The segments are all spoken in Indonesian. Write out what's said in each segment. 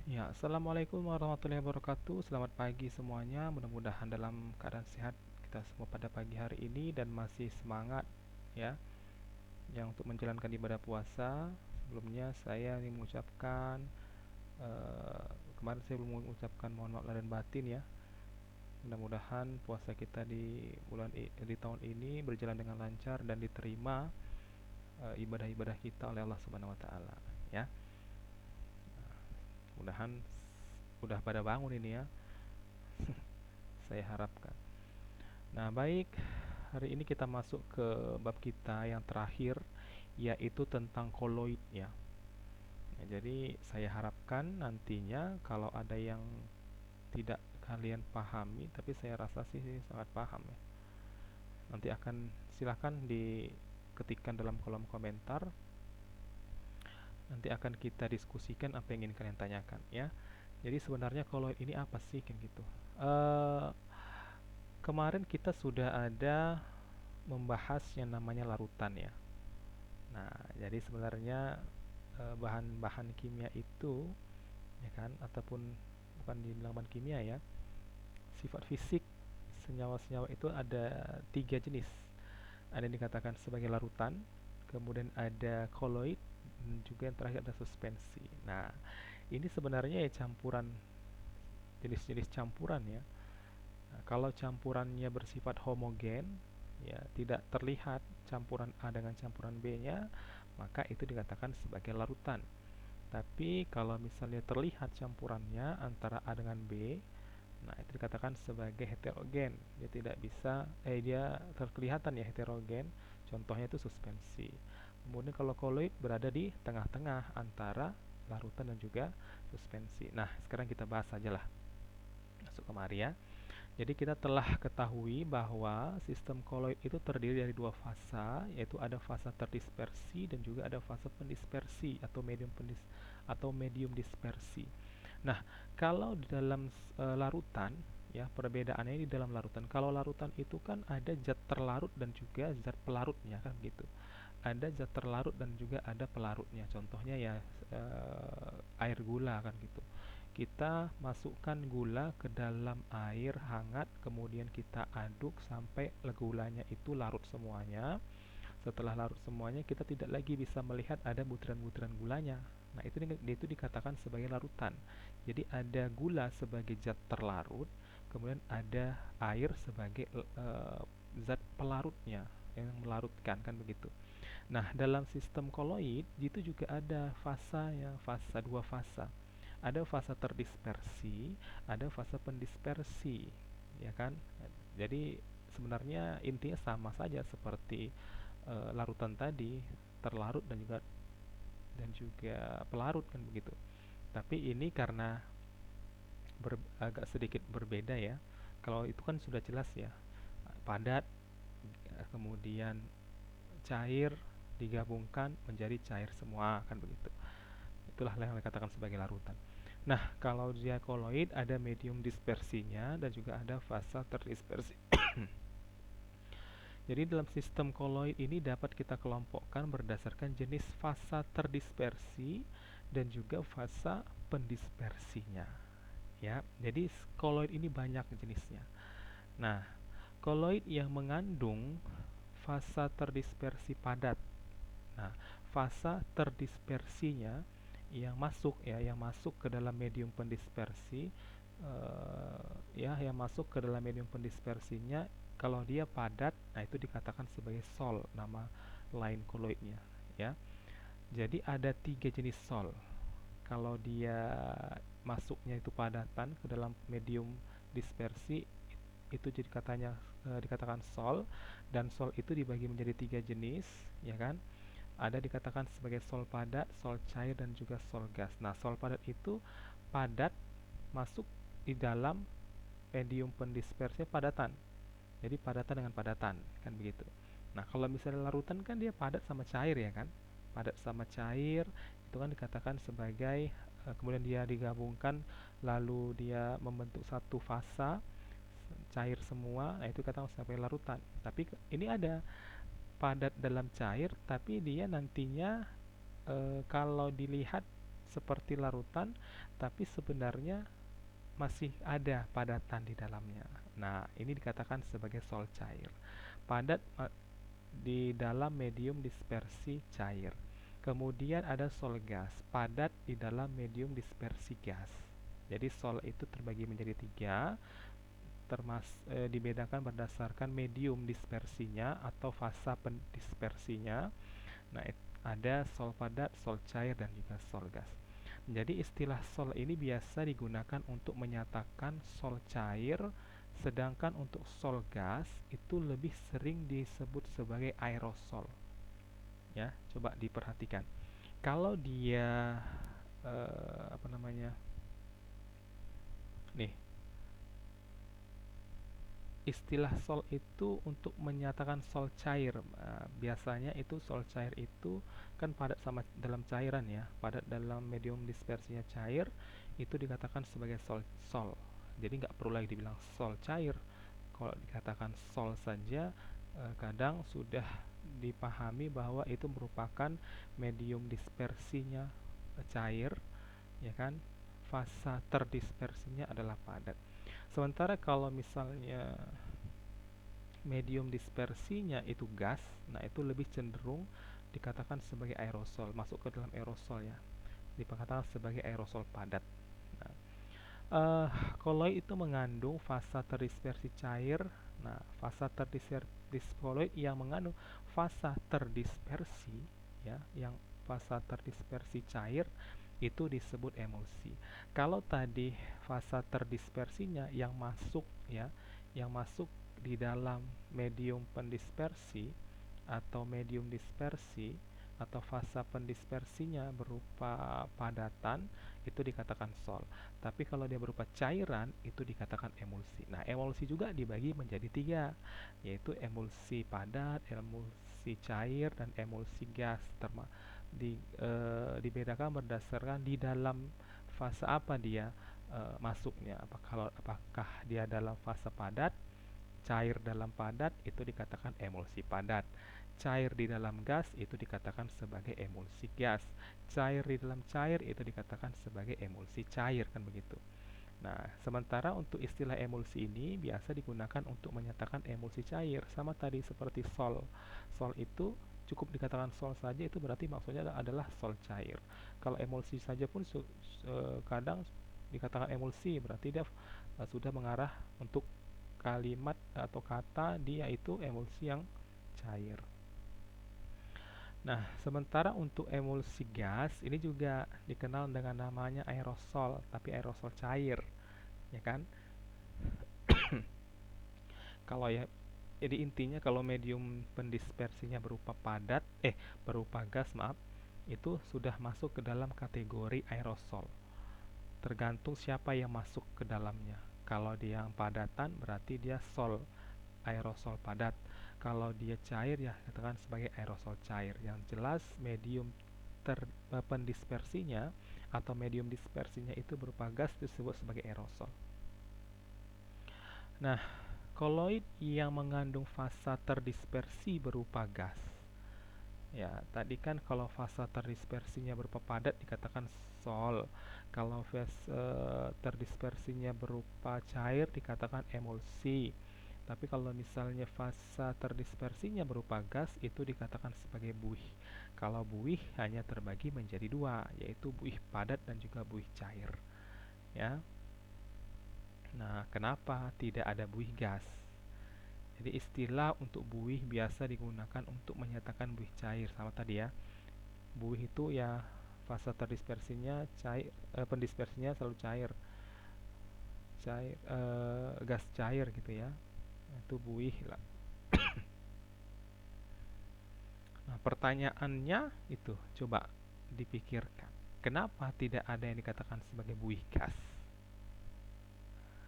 Ya, Assalamualaikum warahmatullahi wabarakatuh. Selamat pagi semuanya. Mudah-mudahan dalam keadaan sehat kita semua pada pagi hari ini dan masih semangat ya, yang untuk menjalankan ibadah puasa. Sebelumnya saya ingin mengucapkan eh, kemarin saya belum mengucapkan mohon maaf lahir dan batin ya. Mudah-mudahan puasa kita di tahun ini berjalan dengan lancar dan diterima ibadah-ibadah kita oleh Allah Subhanahu wa taala ya. Mudahan udah pada bangun ini ya. Saya harapkan. Nah, baik, hari ini kita masuk ke bab kita yang terakhir, yaitu tentang koloid ya. Ya, jadi saya harapkan nantinya kalau ada yang tidak kalian pahami, tapi saya rasa sih sangat paham ya. Nanti akan silahkan diketikkan dalam kolom komentar. Nanti akan kita diskusikan apa yang ingin kalian tanyakan ya. Jadi sebenarnya koloid ini apa sih kan gitu. Eh Kemarin kita sudah ada membahas yang namanya larutan ya. Nah, jadi sebenarnya bahan-bahan kimia itu ya kan ataupun bukan dibilang bahan kimia ya, sifat fisik senyawa-senyawa itu ada tiga jenis. Ada yang dikatakan sebagai larutan, kemudian ada koloid, dan juga yang terakhir ada suspensi. Nah, ini sebenarnya ya campuran, jenis-jenis campuran ya. Nah, kalau campurannya bersifat homogen, ya tidak terlihat campuran A dengan campuran B-nya, maka itu dikatakan sebagai larutan. Tapi kalau misalnya terlihat campurannya antara A dengan B, nah itu dikatakan sebagai heterogen. Dia tidak bisa, dia terkelihatan ya heterogen. Contohnya itu suspensi. Kemudian kalau koloid berada di tengah-tengah antara larutan dan juga suspensi. Nah, sekarang kita bahas saja lah. Masuk kemari ya. Jadi kita telah ketahui bahwa sistem koloid itu terdiri dari dua fasa, yaitu ada fasa terdispersi dan juga ada fasa pendispersi atau medium dispersi. Nah, kalau di dalam larutan ya perbedaannya di dalam larutan. Kalau larutan itu kan ada zat terlarut dan juga zat pelarutnya kan gitu. Ada zat terlarut dan juga ada pelarutnya. Contohnya ya air gula kan gitu. Kita masukkan gula ke dalam air hangat, kemudian kita aduk sampai gulanya itu larut semuanya. Setelah larut semuanya, kita tidak lagi bisa melihat ada butiran-butiran gulanya. Nah, itu dikatakan sebagai larutan. Jadi ada gula sebagai zat terlarut, kemudian ada air sebagai zat pelarutnya yang melarutkan kan begitu. Nah, dalam sistem koloid itu juga ada fasa dua fasa. Ada fasa terdispersi, ada fasa pendispersi, ya kan? Jadi sebenarnya intinya sama saja seperti larutan tadi, terlarut dan juga pelarut kan begitu. Tapi ini karena agak sedikit berbeda ya. Kalau itu kan sudah jelas ya, padat, kemudian cair digabungkan menjadi cair semua kan begitu. Itulah yang dikatakan sebagai larutan. Nah, kalau dia koloid ada medium dispersinya dan juga ada fasa terdispersi. Jadi dalam sistem koloid ini dapat kita kelompokkan berdasarkan jenis fasa terdispersi dan juga fasa pendispersinya. Ya, jadi koloid ini banyak jenisnya. Nah, koloid yang mengandung fasa terdispersi padat. Nah, fasa terdispersinya yang masuk ke dalam medium pendispersi yang masuk ke dalam medium pendispersinya kalau dia padat, nah itu dikatakan sebagai sol, nama lain koloidnya ya. Jadi ada tiga jenis sol. Kalau dia masuknya itu padatan ke dalam medium dispersi, itu jadi dikatakan sol, dan sol itu dibagi menjadi tiga jenis ya kan. Ada dikatakan sebagai sol padat, sol cair, dan juga sol gas. Nah, sol padat itu padat masuk di dalam medium pendispersinya padatan. Jadi padatan dengan padatan, kan begitu. Nah, kalau misalnya larutan kan dia padat sama cair ya kan? Padat sama cair itu kan dikatakan sebagai kemudian dia digabungkan lalu dia membentuk satu fasa cair semua, nah itu katakan sebagai larutan. Tapi ini ada padat dalam cair tapi dia nantinya kalau dilihat seperti larutan, tapi sebenarnya masih ada padatan di dalamnya. Nah, ini dikatakan sebagai sol cair. Padat di dalam medium dispersi cair. Kemudian ada sol gas, padat di dalam medium dispersi gas. Jadi sol itu terbagi menjadi tiga, dibedakan berdasarkan medium dispersinya atau fasa pendispersinya. Nah, ada sol padat, sol cair, dan juga sol gas. Jadi istilah sol ini biasa digunakan untuk menyatakan sol cair, sedangkan untuk sol gas itu lebih sering disebut sebagai aerosol. Ya, coba diperhatikan. Kalau dia apa namanya? Nih, istilah sol itu untuk menyatakan sol cair. Biasanya itu sol cair itu kan padat sama dalam cairan ya, padat dalam medium dispersinya cair, itu dikatakan sebagai sol. Jadi nggak perlu lagi dibilang sol cair. Kalau dikatakan sol saja, kadang sudah dipahami bahwa itu merupakan medium dispersinya cair, ya kan? Fasa terdispersinya adalah padat. Sementara kalau misalnya medium dispersinya itu gas, nah itu lebih cenderung dikatakan sebagai aerosol, masuk ke dalam aerosol ya, dikatakan sebagai aerosol padat. Nah, koloid itu mengandung fasa terdispersi cair. Nah, fasa terdispersi koloid yang mengandung fasa terdispersi ya, yang fasa terdispersi cair itu disebut emulsi. Kalau tadi fasa terdispersinya yang masuk ya, yang masuk di dalam medium pendispersi atau medium dispersi atau fasa pendispersinya berupa padatan, itu dikatakan sol. Tapi kalau dia berupa cairan itu dikatakan emulsi. Nah, emulsi juga dibagi menjadi tiga, yaitu emulsi padat, emulsi cair, dan emulsi gas. Dibedakan berdasarkan di dalam fase apa dia masuknya. Apakah dia dalam fase padat, cair dalam padat itu dikatakan emulsi padat. Cair di dalam gas itu dikatakan sebagai emulsi gas. Cair di dalam cair itu dikatakan sebagai emulsi cair, kan begitu. Nah, sementara untuk istilah emulsi ini biasa digunakan untuk menyatakan emulsi cair. Sama tadi seperti sol. Sol itu cukup dikatakan sol saja, itu berarti maksudnya adalah sol cair. Kalau emulsi saja pun kadang dikatakan emulsi, berarti dia sudah mengarah untuk kalimat atau kata dia itu emulsi yang cair. Nah, sementara untuk emulsi gas ini juga dikenal dengan namanya aerosol, tapi aerosol cair, ya kan? Kalau ya, jadi intinya kalau medium pendispersinya berupa gas, maaf, itu sudah masuk ke dalam kategori aerosol. Tergantung siapa yang masuk ke dalamnya. Kalau dia yang padatan berarti dia sol, aerosol padat. Kalau dia cair ya katakan sebagai aerosol cair. Yang jelas medium pendispersinya atau medium dispersinya itu berupa gas disebut sebagai aerosol. Nah, koloid yang mengandung fasa terdispersi berupa gas. Ya, tadi kan kalau fasa terdispersinya berupa padat dikatakan sol. Kalau fase terdispersinya berupa cair dikatakan emulsi. Tapi kalau misalnya fasa terdispersinya berupa gas itu dikatakan sebagai buih. Kalau buih hanya terbagi menjadi dua, yaitu buih padat dan juga buih cair. Ya. Nah, kenapa tidak ada buih gas? Jadi istilah untuk buih biasa digunakan untuk menyatakan buih cair, sama tadi ya. Buih itu ya fase terdispersinya cair, pendispersinya selalu cair, gas cair gitu ya. Itu buih lah. Nah, pertanyaannya itu coba dipikirkan. Kenapa tidak ada yang dikatakan sebagai buih gas?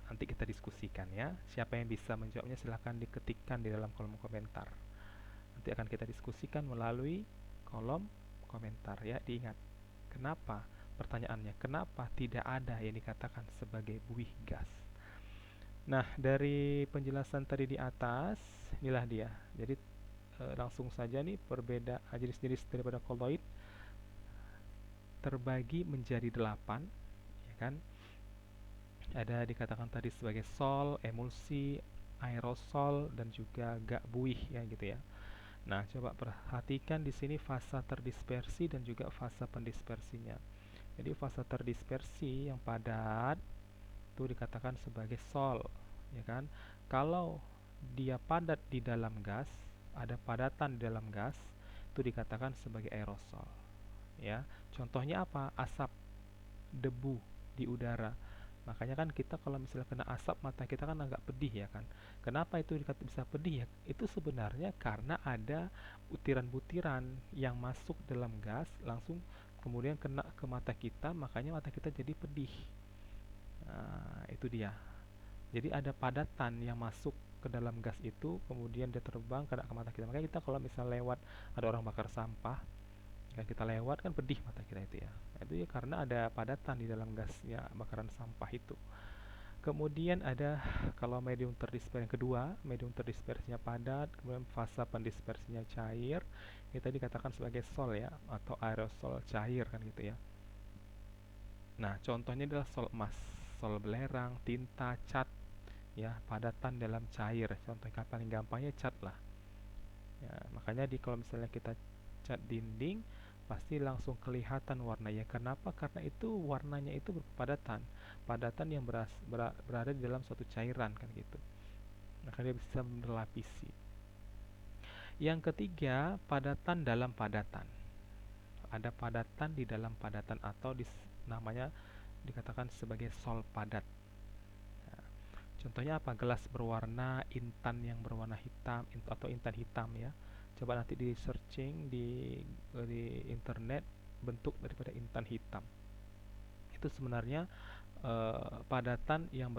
Nanti kita diskusikan ya. Siapa yang bisa menjawabnya silahkan diketikkan di dalam kolom komentar. Nanti akan kita diskusikan melalui kolom komentar ya. Diingat, kenapa? Pertanyaannya, kenapa tidak ada yang dikatakan sebagai buih gas? Nah, dari penjelasan tadi di atas, inilah dia. Jadi langsung saja nih perbedaan jenis-jenis daripada koloid. terbagi menjadi 8, ya kan? Ada dikatakan tadi sebagai sol, emulsi, aerosol, dan juga gas buih ya gitu ya. Nah, coba perhatikan di sini fase terdispersi dan juga fase pendispersinya. Jadi fase terdispersi yang padat itu dikatakan sebagai sol, ya kan? Kalau dia padat di dalam gas, ada padatan di dalam gas, itu dikatakan sebagai aerosol, ya. Contohnya apa? Asap, debu di udara. Makanya kan kita kalau misalnya kena asap mata kita kan agak pedih ya kan. Kenapa itu bisa pedih ya? Itu sebenarnya karena ada butiran-butiran yang masuk dalam gas langsung kemudian kena ke mata kita, makanya mata kita jadi pedih. Nah, itu dia. Jadi ada padatan yang masuk ke dalam gas itu, kemudian dia terbang kena ke mata kita. Makanya kita kalau misalnya lewat ada orang bakar sampah, kan kita lewat kan pedih mata kita itu ya. Itu ya karena ada padatan di dalam gasnya bakaran sampah itu. Kemudian ada kalau medium terdispersi yang kedua, medium terdispersinya padat, kemudian fase pendispersinya cair. Ini tadi dikatakan sebagai sol ya atau aerosol cair kan gitu ya. Nah, contohnya adalah sol emas, sol belerang, tinta, cat ya, padatan dalam cair. Contoh yang paling gampangnya cat lah. Ya, makanya kalau misalnya kita cat dinding pasti langsung kelihatan warnanya. Kenapa? Karena itu warnanya itu berpadatan, padatan yang berada di dalam suatu cairan kan gitu. Maka dia bisa berlapisi. Yang ketiga, padatan dalam padatan. Ada padatan di dalam padatan atau namanya dikatakan sebagai sol padat. Nah, contohnya apa? Gelas berwarna intan yang berwarna hitam atau intan hitam ya. Coba nanti di searching di internet bentuk daripada intan hitam. Itu sebenarnya padatan yang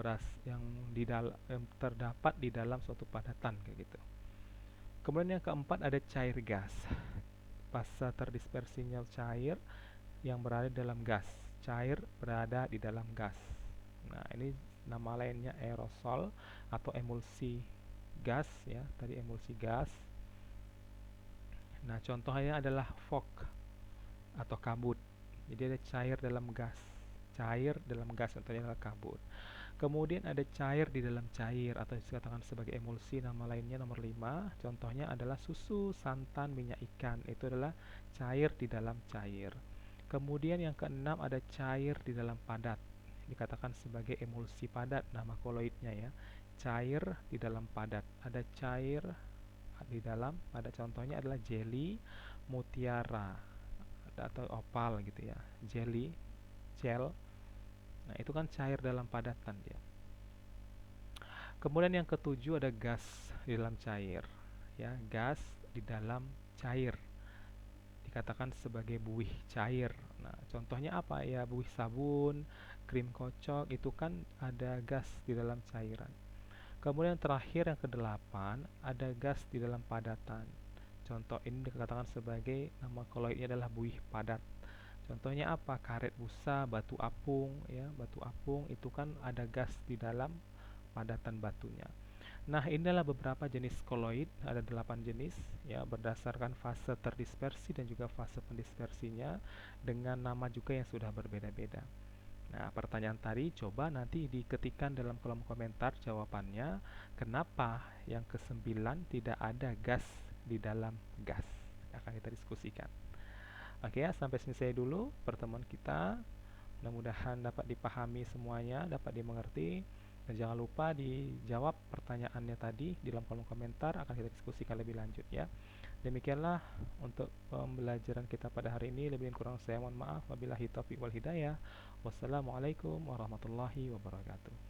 terdapat di dalam suatu padatan kayak gitu. Kemudian yang keempat ada cair gas. Fase terdispersinya cair yang berada di dalam gas. Cair berada di dalam gas. Nah, ini nama lainnya aerosol atau emulsi gas ya. Tadi emulsi gas. Nah, contohnya adalah fog atau kabut. Jadi ada cair dalam gas. Cair dalam gas contohnya adalah kabut. Kemudian ada cair di dalam cair atau dikatakan sebagai emulsi, nama lainnya nomor 5. Contohnya adalah susu, santan, minyak ikan. Itu adalah cair di dalam cair. Kemudian yang keenam ada cair di dalam padat. Dikatakan sebagai emulsi padat, nama koloidnya ya. Cair di dalam padat. Ada cair di dalam padat, contohnya adalah jelly, mutiara atau opal gitu ya. Jelly, gel. Nah, itu kan cair dalam padatan dia. Kemudian yang ketujuh ada gas di dalam cair. Ya, gas di dalam cair. Dikatakan sebagai buih cair. Nah, contohnya apa ya? Buih sabun, krim kocok, itu kan ada gas di dalam cairan. Kemudian terakhir yang kedelapan, ada gas di dalam padatan. Contoh ini dikatakan sebagai nama koloidnya adalah buih padat. Contohnya apa? Karet busa, batu apung, ya, batu apung itu kan ada gas di dalam padatan batunya. Nah, inilah beberapa jenis koloid, ada 8 jenis ya berdasarkan fase terdispersi dan juga fase pendispersinya dengan nama juga yang sudah berbeda-beda. Nah, pertanyaan tadi coba nanti diketikkan dalam kolom komentar jawabannya. Kenapa yang kesembilan tidak ada gas di dalam gas? Akan kita diskusikan. Oke ya, sampai sini saya dulu pertemuan kita. Mudah-mudahan dapat dipahami semuanya, dapat dimengerti. Dan jangan lupa dijawab pertanyaannya tadi di dalam kolom komentar, akan kita diskusikan lebih lanjut ya. Demikianlah untuk pembelajaran kita pada hari ini. Lebih kurang saya mohon maaf. Wabillahi taufiq wal hidayah. Wassalamualaikum warahmatullahi wabarakatuh.